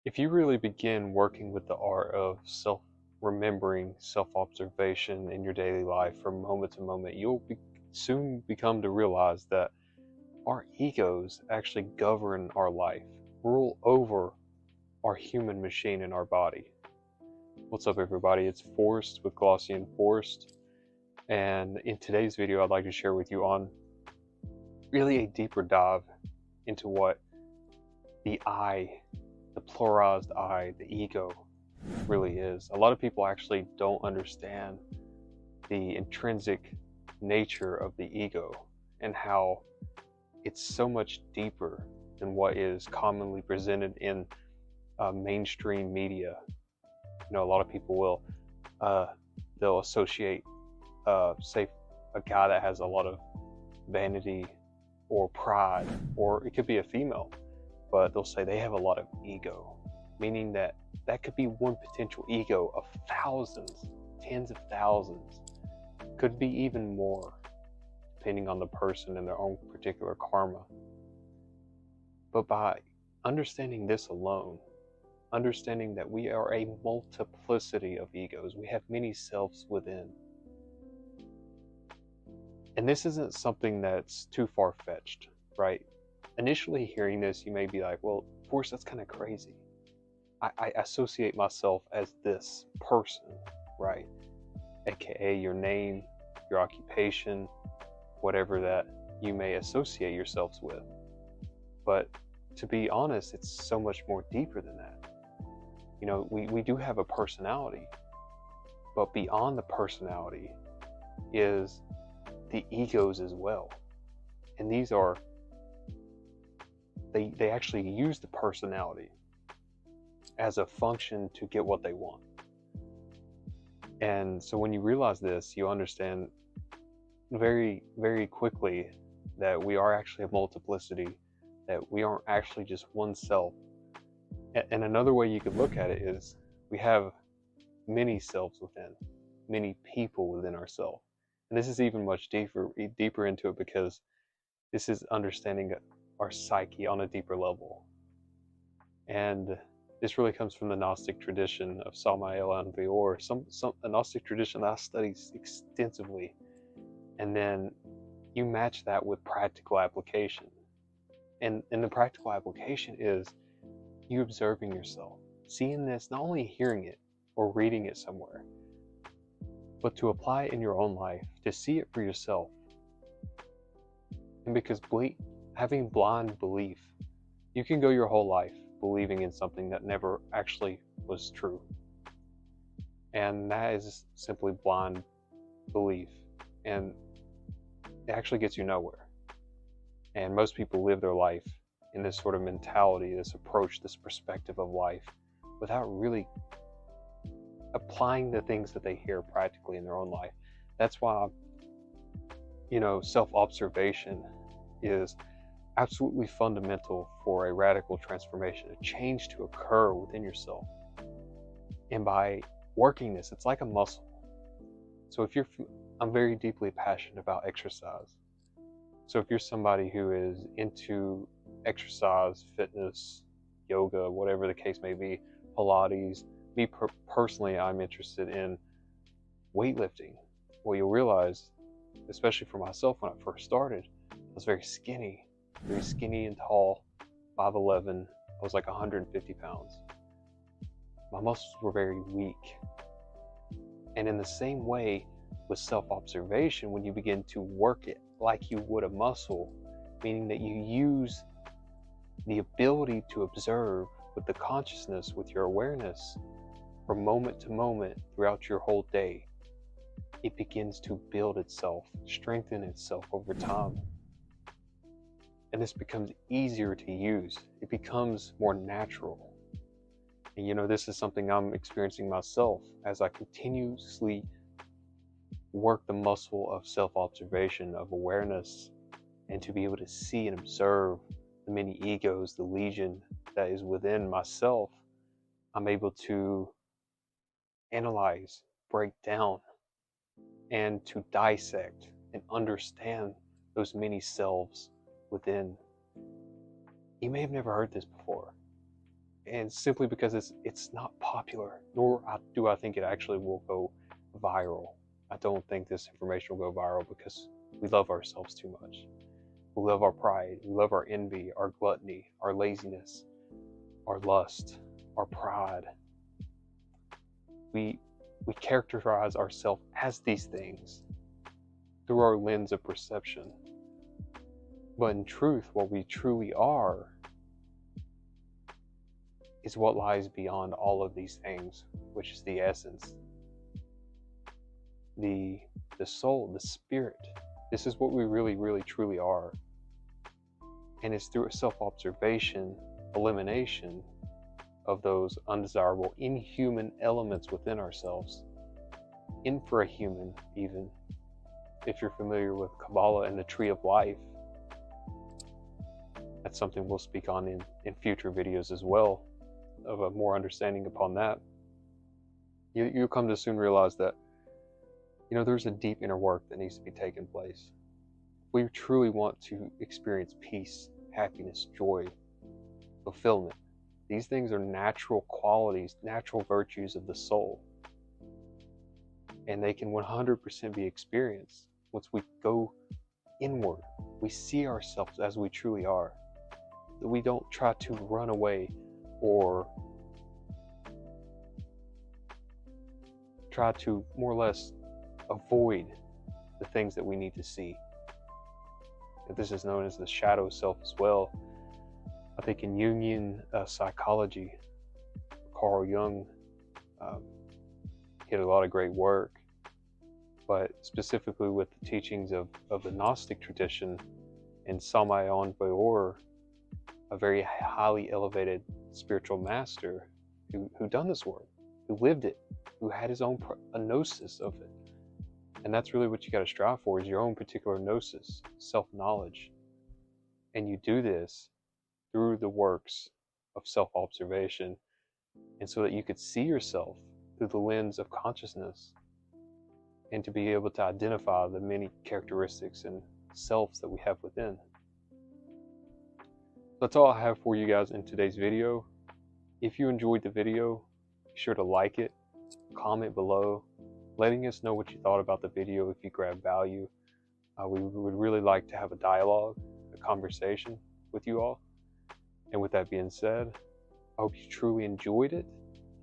If you really begin working with the art of remembering, self-observation in your daily life from moment to moment, soon become to realize that our egos actually govern our life, rule over our human machine in our body. What's up, everybody? It's Forrest with Glossy and Forrest, and in today's video, I'd like to share with you on really a deeper dive into what the I, the pluralized I, the ego, really is. A lot of people actually don't understand the intrinsic nature of the ego and how it's so much deeper than what is commonly presented in mainstream media. A lot of people will they'll associate, say, a guy that has a lot of vanity or pride, or it could be a female, but they'll say they have a lot of ego, meaning that could be one potential ego of thousands, tens of thousands, could be even more, depending on the person and their own particular karma. But by understanding this alone, understanding that we are a multiplicity of egos, we have many selves within. And this isn't something that's too far-fetched, right? Initially hearing this, you may be like, well, of course, that's kind of crazy. I associate myself as this person, right? AKA your name, your occupation, whatever that you may associate yourselves with. But to be honest, it's so much more deeper than that. We do have a personality, but beyond the personality is the egos as well. And these are, they actually use the personality as a function to get what they want. And so when you realize this, you understand very, very quickly that we are actually a multiplicity, that we aren't actually just one self. And another way you could look at it is we have many selves within, many people within ourselves. And this is even much deeper into it, because this is understanding our psyche on a deeper level. And this really comes from the Gnostic tradition of Samael and Veor, a Gnostic tradition that I study extensively. And then you match that with practical application. And the practical application is you observing yourself, seeing this, not only hearing it or reading it somewhere, but to apply it in your own life, to see it for yourself. And because having blind belief, you can go your whole life believing in something that never actually was true. And that is simply blind belief. And it actually gets you nowhere. And most people live their life in this sort of mentality, this approach, this perspective of life, without really applying the things that they hear practically in their own life. That's why, self-observation is absolutely fundamental for a radical transformation, a change to occur within yourself. And by working this, it's like a muscle. So I'm very deeply passionate about exercise. So if you're somebody who is into exercise, fitness, yoga, whatever the case may be, Pilates, me personally, I'm interested in weightlifting. Well, you'll realize, especially for myself, when I first started, I was very skinny and tall, 5'11". I was like 150 pounds. My muscles were very weak. And in the same way with self-observation, when you begin to work it like you would a muscle, meaning that you use the ability to observe with the consciousness, with your awareness, from moment to moment throughout your whole day, it begins to build itself, strengthen itself over time. And this becomes easier to use. It becomes more natural. And this is something I'm experiencing myself as I continuously work the muscle of self-observation, of awareness, and to be able to see and observe the many egos, the legion that is within myself. I'm able to analyze, break down, and to dissect and understand those many selves within. You may have never heard this before. and simply because it's not popular, nor do I think it actually will go viral. I don't think this information will go viral because we love ourselves too much. We love our pride, we love our envy, our gluttony, our laziness, our lust, our pride. We characterize ourselves as these things through our lens of perception. But in truth, what we truly are is what lies beyond all of these things, which is the essence, the soul, the spirit. This is what we really, really, truly are. And it's through a self-observation, elimination of those undesirable, inhuman elements within ourselves, infrahuman even. If you're familiar with Kabbalah and the Tree of Life, that's something we'll speak on in future videos as well, of a more understanding upon that. You'll come to soon realize that, there's a deep inner work that needs to be taking place. We truly want to experience peace, happiness, joy, fulfillment. These things are natural qualities, natural virtues of the soul. And they can 100% be experienced once we go inward. We see ourselves as we truly are. That we don't try to run away or try to more or less avoid the things that we need to see. This is known as the shadow self as well. I think in Jungian psychology, Carl Jung did a lot of great work, but specifically with the teachings of the Gnostic tradition and Samael Weor, a very highly elevated spiritual master who done this work, who lived it, who had his own gnosis of it. And that's really what you got to strive for, is your own particular gnosis, self-knowledge. And you do this through the works of self-observation, and so that you could see yourself through the lens of consciousness, and to be able to identify the many characteristics and selves that we have within. That's all I have for you guys in today's video. If you enjoyed the video, be sure to like it, comment below, letting us know what you thought about the video if you grabbed value. We would really like to have a dialogue, a conversation with you all. And with that being said, I hope you truly enjoyed it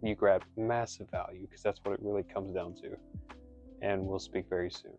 and you grabbed massive value, because that's what it really comes down to. And we'll speak very soon.